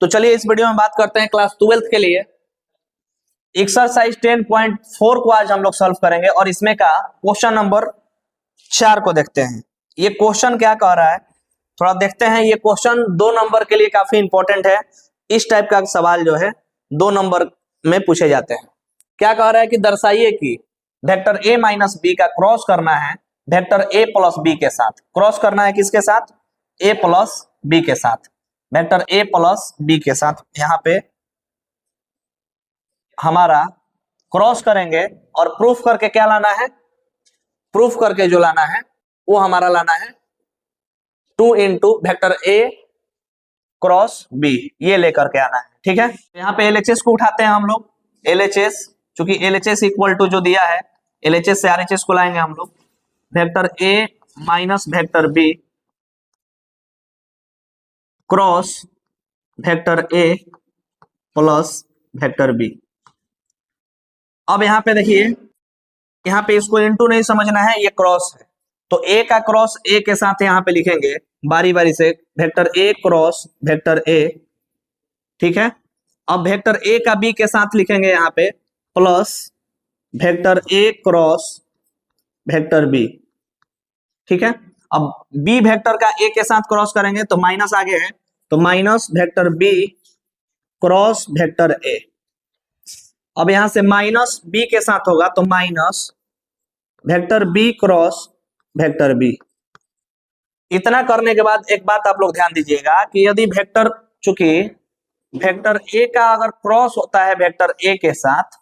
तो चलिए इस वीडियो में बात करते हैं क्लास 12th के लिए एक्सरसाइज 10.4 को आज हम लोग सॉल्व करेंगे और इसमें का क्वेश्चन नंबर 4 को देखते हैं। ये क्वेश्चन क्या कह रहा है थोड़ा देखते हैं। ये क्वेश्चन 2 नंबर के लिए काफी इंपॉर्टेंट है। इस टाइप का सवाल जो है 2 नंबर में पूछे जाते हैं। क्या कह रहा है कि दर्शाइए कि वेक्टर a माइनस बी का क्रॉस करना है वेक्टर a प्लस बी के साथ। क्रॉस करना है किसके साथ? a प्लस बी के साथ, वेक्टर a प्लस बी के साथ। यहाँ पे हमारा क्रॉस करेंगे और प्रूफ करके क्या लाना है? प्रूफ करके जो लाना है वो हमारा लाना है 2 into vector a cross b, ये लेकर के आना है। ठीक है, यहाँ पे LHS को उठाते हैं हम लोग। LHS, चूंकि LHS इक्वल टू जो दिया है LHS से RHS को लाएंगे हम लोग। Vector a minus vector b cross vector a plus vector b। अब यहाँ पे देखिए, यहाँ पे इसको इनटू नहीं समझना है, ये क्रॉस है तो a का क्रॉस a के साथ यहाँ पे लिखेंगे बारी बारी से vector a cross vector a। ठीक है, अब वेक्टर a का b के साथ लिखेंगे यहाँ पे plus vector a cross vector b। ठीक है, अब b वेक्टर का a के साथ क्रॉस करेंगे तो माइनस आगे है तो minus vector b cross vector a। अब यहां से माइनस b के साथ होगा तो minus vector b cross vector b। इतना करने के बाद एक बात आप लोग ध्यान दीजिएगा कि यदि वेक्टर, चूंकि वेक्टर a का अगर क्रॉस होता है वेक्टर a के साथ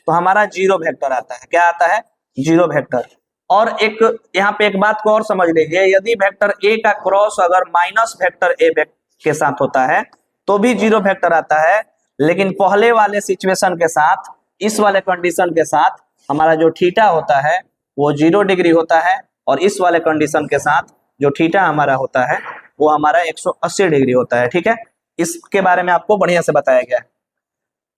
तो हमारा जीरो वेक्टर आता है। क्या आता है? Zero vector. और एक यहाँ पे एक बात को और समझ लीजिए, यदि वेक्टर a का क्रॉस अगर माइनस वेक्टर a के साथ होता है तो भी जीरो वेक्टर आता है, लेकिन पहले वाले सिचुएशन के साथ, इस वाले कंडीशन के साथ हमारा जो थीटा होता है वो 0 डिग्री होता है और इस वाले कंडीशन के साथ जो थीटा हमारा होता है वो हमारा 180 डिग्री होता है। ठीक है, इसके बारे में आपको बढ़िया से बताया गया है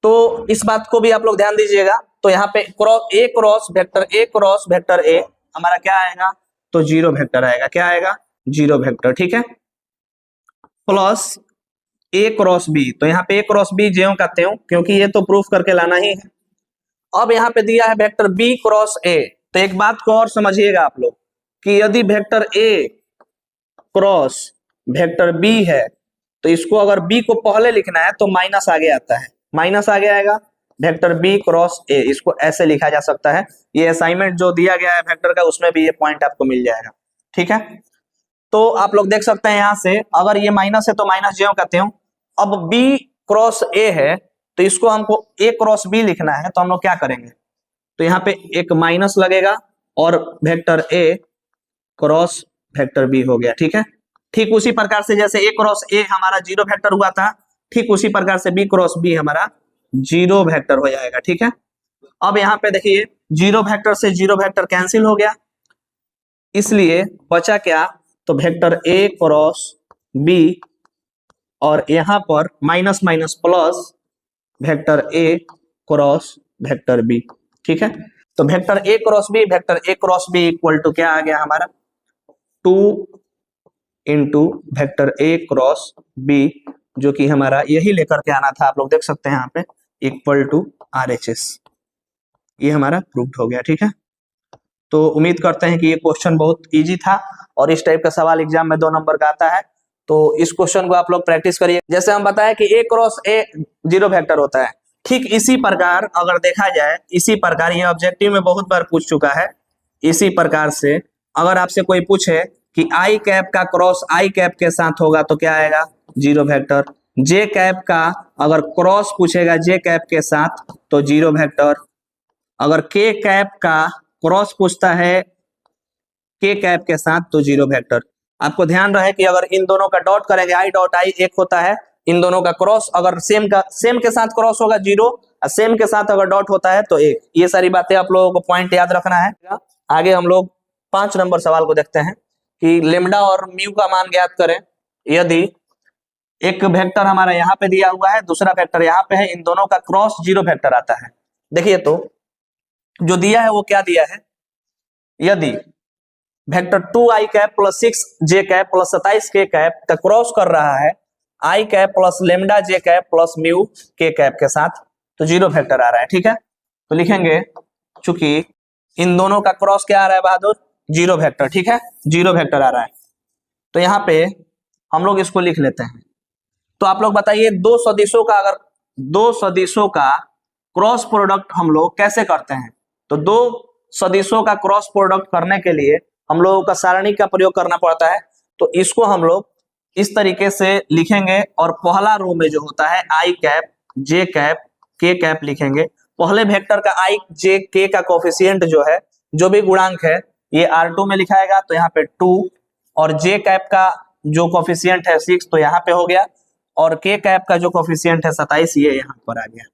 तो इस बात को भी आप लोग ध्यान दीजिएगा। तो यहाँ पे a क्रॉस वेक्टर a हमारा क्या आएगा? तो जीरो वेक्टर आएगा। क्या आएगा? Zero vector. ठीक है, प्लस a क्रॉस b, तो यहाँ पे a क्रॉस b ज्यों का त्यों, क्योंकि ये तो प्रूफ करके लाना ही है। अब यहाँ पे दिया है वेक्टर b क्रॉस a, तो एक बात को और समझिएगा आप लोग कि यदि vector a cross vector b है तो इसको अगर b को पहले लिखना है तो माइनस आगे आता है, माइनस आगे आएगा वेक्टर b क्रॉस a, इसको ऐसे लिखा जा सकता है। ये असाइनमेंट जो दिया गया है वेक्टर का उसमें भी ये पॉइंट आपको मिल जाएगा। ठीक है, तो आप लोग देख सकते हैं यहाँ से अगर ये माइनस है तो माइनस ज्यों का त्यों। अब b क्रॉस a है तो इसको हमको a क्रॉस b लिखना है तो हम लोग क्या करेंगे? तो यहाँ पे एक माइनस लगेगा और vector a cross vector b हो गया। ठीक है, ठीक उसी प्रकार से जैसे a क्रॉस a हमारा जीरो वेक्टर हुआ था, ठीक उसी प्रकार से b क्रॉस b हमारा जीरो वेक्टर हो जाएगा। ठीक है, अब यहाँ पे देखिए जीरो वेक्टर से जीरो वेक्टर कैंसिल हो गया, इसलिए बचा क्या? तो वेक्टर a क्रॉस b और यहाँ पर minus minus plus vector a cross vector b। ठीक है, तो vector a cross b equal to क्या आ गया हमारा? 2 into vector a cross b, जो कि हमारा यही लेकर के आना था। आप लोग देख सकते हैं यहाँ पे इक्वल टू RHS, ये हमारा प्रूव्ड हो गया। ठीक है, तो उम्मीद करते हैं कि ये क्वेश्चन बहुत इजी था और इस टाइप का सवाल एग्जाम में 2 नंबर का आता है तो इस क्वेश्चन को आप लोग प्रैक्टिस करिए। जैसे हम बताया कि a cross a zero vector होता है, ठीक इसी प्रकार अगर देखा जाए, इसी प्रकार ये ऑब्जेक्टिव में बहुत बार पूछ चुका है। इसी प्रकार से अगर आपसे कोई पूछे कि आई कैप का क्रॉस आई कैप के साथ होगा तो क्या आएगा? Zero vector. जे कैप का अगर क्रॉस पूछेगा जे कैप के साथ तो जीरो वेक्टर। अगर के कैप का क्रॉस पूछता है के कैप के साथ तो जीरो वेक्टर। आपको ध्यान रहे कि अगर इन दोनों का डॉट करेंगे आई डॉट आई एक होता है, इन दोनों का क्रॉस अगर सेम के साथ क्रॉस होगा जीरो और सेम के साथ अगर डॉट होता है तो एक। ये सारी बातें आप लोगों को पॉइंट याद रखना है। आगे हम लोग 5 नंबर सवाल को देखते हैं कि लेमडा और म्यू का मान ज्ञात करें। यदि एक वेक्टर हमारा यहाँ पे दिया हुआ है, दूसरा वेक्टर यहाँ पे है, इन दोनों का क्रॉस जीरो वेक्टर आता है। देखिए तो जो दिया है वो क्या दिया है? यदि vector 2i cap plus 6j cap plus 27k cap का क्रॉस कर रहा है आई कैप प्लस लेमडा जे कैप प्लस म्यू के कैप के साथ, तो जीरो वेक्टर आ रहा है। ठीक है, तो लिखेंगे चूंकि इन दोनों का क्रॉस क्या आ रहा है बहादुर, जीरो वेक्टर। ठीक है, जीरो वेक्टर आ रहा है, तो यहाँ पे हम लोग इसको लिख लेते हैं। तो आप लोग बताइए दो सदिशों का, अगर दो सदिशों का क्रॉस प्रोडक्ट हम लोग कैसे करते हैं, तो दो सदिशों का क्रॉस प्रोडक्ट करने के लिए हम लोगों का सारणी का प्रयोग करना पड़ता है। तो इसको हम लोग इस तरीके से लिखेंगे, और पहला रो में जो होता है आई कैप जे कैप के कैप लिखेंगे। पहले वेक्टर का आई जे के का कोफिशिएंट जो है, जो भी गुणांक है, ये R2 में लिखाएगा, तो यहाँ पे 2, और जे कैप का जो कोफिशिएंट है 6, तो यहाँ पे हो गया, और के कैप का जो कोफिशिएंट है 27, ये यहाँ पर आ गया।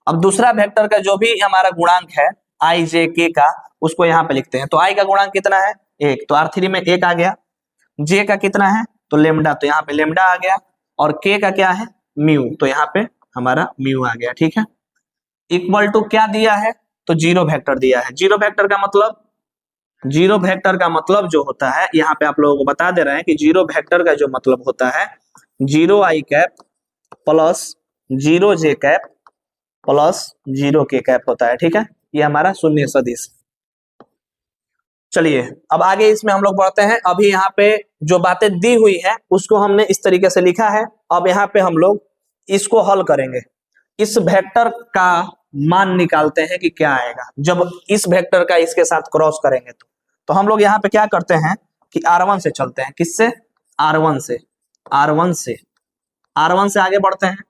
अब दूसरा वेक्टर का जो भी हमारा गुणांक है आई जे के का, उसको यहाँ पे लिखते हैं। तो आई का गुणांक कितना है 1, तो R3 में 1 आ गया। जे का कितना है, तो लेमडा, तो यहाँ पे लेमडा आ गया, और के का क्या है म्यू, तो यहाँ पे हमारा म्यू आ गया। ठीक है, इक्वल टू क्या दिया है, तो जीरो वेक्टर दिया है। जीरो वेक्टर का मतलब, जीरो वेक्टर का मतलब जो होता है, यहाँ पे आप लोगों को बता दे रहे हैं कि जीरो वेक्टर का जो मतलब होता है, जीरो आई कैप प्लस जीरो जे कैप प्लस जीरो के कैप होता है। ठीक है, ये हमारा शून्य सदिश। चलिए अब आगे इसमें हम लोग बढ़ते हैं। अभी यहाँ पे जो बातें दी हुई है उसको हमने इस तरीके से लिखा है। अब यहाँ पे हम लोग इसको हल करेंगे, इस वेक्टर का मान निकालते हैं कि क्या आएगा जब इस वेक्टर का इसके साथ क्रॉस करेंगे। तो हम लोग यहाँ पे क्या करते हैं कि R1 से चलते हैं। किससे, R1 से, R1 से, R1 से आगे बढ़ते हैं।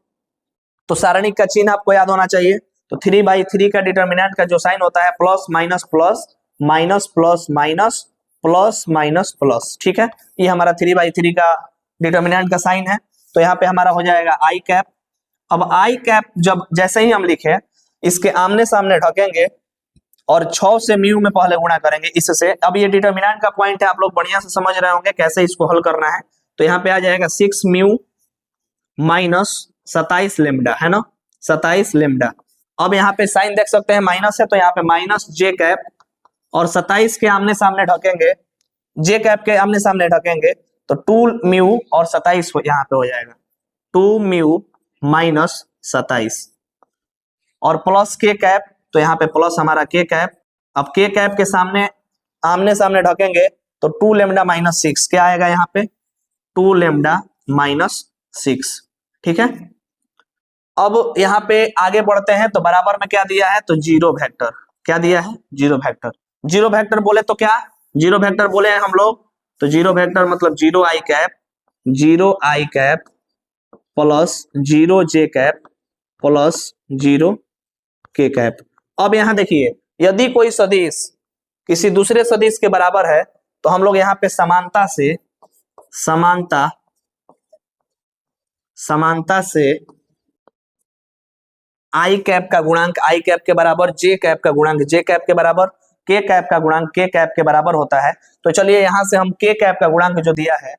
तो सारणी का चिन्ह आपको याद होना चाहिए। तो 3/3 का डिटर्मिनेंट का जो साइन होता है plus minus plus minus plus minus plus minus plus. ठीक है, ये हमारा 3/3 का डिटर्मिनेंट का साइन है। तो यहाँ पे हमारा हो जाएगा आई कैप। अब आई कैप जब जैसे ही हम लिखे, इसके आमने सामने ढकेंगे और 6 से म्यू में पहले गुणा करेंगे इससे। अब ये डिटर्मिनेंट का पॉइंट है, आप लोग बढ़िया से समझ रहे होंगे कैसे इसको हल करना है। तो यहाँ पे आ जाएगा 6 म्यू माइनस 27 लेमडा, है ना, 27 लेमडा। अब यहाँ पे साइन देख सकते हैं माइनस है, तो यहाँ पे माइनस जे कैप, और 27 के आमने सामने ढकेंगे, जे कैप के आमने सामने ढकेंगे, तो 2 म्यू और 27 यहाँ पे हो जाएगा 2 म्यू माइनस 27, और प्लस के कैप, तो यहाँ पे प्लस हमारा के कैप। अब के कैप के सामने आमने सामने ढकेंगे तो 2 लेमडा माइनस 6, क्या आएगा यहाँ पे 2 लेमडा माइनस 6। ठीक है, अब यहाँ पे आगे बढ़ते हैं। तो बराबर में क्या दिया है, तो जीरो वेक्टर, क्या दिया है जीरो वेक्टर। जीरो वेक्टर बोले तो क्या, जीरो वेक्टर बोले हैं हम लोग, तो जीरो वेक्टर मतलब जीरो आई कैप प्लस जीरो जे कैप प्लस जीरो के कैप। अब यहाँ देखिए, यदि कोई सदिश किसी दूसरे सदिश के बराबर है तो हम लोग यहाँ पे समानता से आई कैप का गुणांक आई कैप के बराबर जे कैप का गुणांक जे कैप के बराबर के कैप का गुणांक के कैप के बराबर होता है। तो चलिए यहां से हम के कैप का गुणांक जो दिया है,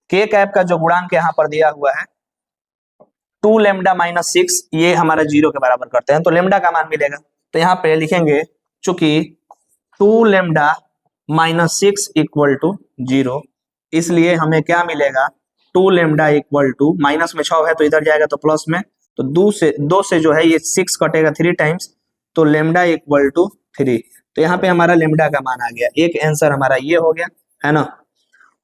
के कैप का जो गुणांक यहाँ पर दिया हुआ है 2 लेमडा माइनस 6, ये हमारा जीरो के बराबर करते हैं, तो लेमडा का मान मिलेगा। तो यहाँ पे लिखेंगे चूंकि 2 लेमडा माइनस 6 इक्वल टू 0, इसलिए हमें क्या मिलेगा 2 लेमडा इक्वल टू, माइनस में 6 है तो इधर जाएगा तो प्लस में, तो 2 से जो है ये 6 कटेगा 3 टाइम्स, तो लेमडा इक्वल टू 3। तो यहाँ पे हमारा लेमडा का मान आ गया। एक आंसर हमारा ये हो गया, है ना।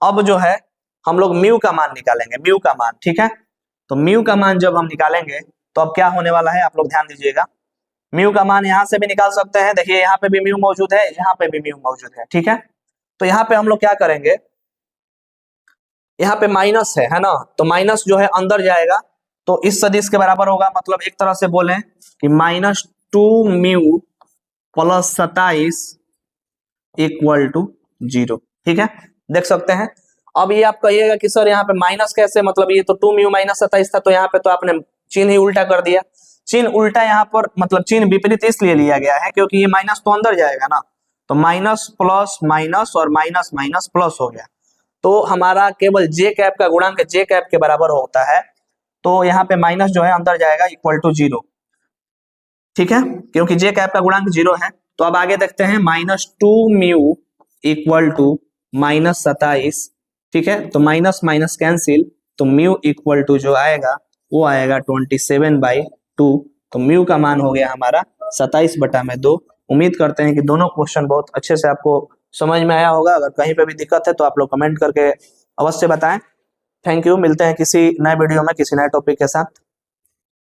अब जो है हम लोग म्यू का मान निकालेंगे, म्यू का मान। ठीक है, तो म्यू का मान जब हम निकालेंगे तो अब क्या होने वाला है, आप लोग ध्यान दीजिएगा। म्यू का मान यहाँ से भी निकाल सकते हैं, देखिए यहाँ पे भी म्यू मौजूद है, यहाँ पे भी म्यू मौजूद है। ठीक है, तो यहाँ पे हम लोग क्या करेंगे, यहाँ पे माइनस है ना, तो माइनस जो है अंदर जाएगा तो इस सदिश के बराबर होगा। मतलब एक तरह से बोले कि -2 म्यू प्लस 27 इक्वल टू 0। ठीक है, देख सकते हैं। अब ये आप कहिएगा कि सर यहाँ पे माइनस कैसे, मतलब ये तो 2 म्यू माइनस 27 था, तो यहाँ पे तो आपने चिन्ह ही उल्टा कर दिया। चिन्ह उल्टा यहाँ पर मतलब चिन्ह विपरीत इसलिए लिया गया है क्योंकि ये माइनस तो अंदर जाएगा ना, तो माइनस प्लस माइनस और माइनस माइनस प्लस हो गया। तो हमारा केवल जे कैप का गुणांक जे कैप के बराबर होता है, तो यहाँ पे माइनस जो है अंदर जाएगा इक्वल टू 0। ठीक है, क्योंकि जे कैप का गुणांक 0 है। तो अब आगे देखते हैं, -2 म्यू इक्वल टू -27। ठीक है, तो माइनस माइनस कैंसिल, तो म्यू इक्वल टू जो आएगा वो आएगा 27/2। तो म्यू का मान हो गया हमारा 27/2। उम्मीद करते हैं कि दोनों क्वेश्चन बहुत अच्छे से आपको समझ में आया होगा। अगर कहीं पे भी दिक्कत है तो आप लोग कमेंट करके अवश्य बताएं। थैंक यू, मिलते हैं किसी नए वीडियो में किसी नए टॉपिक के साथ।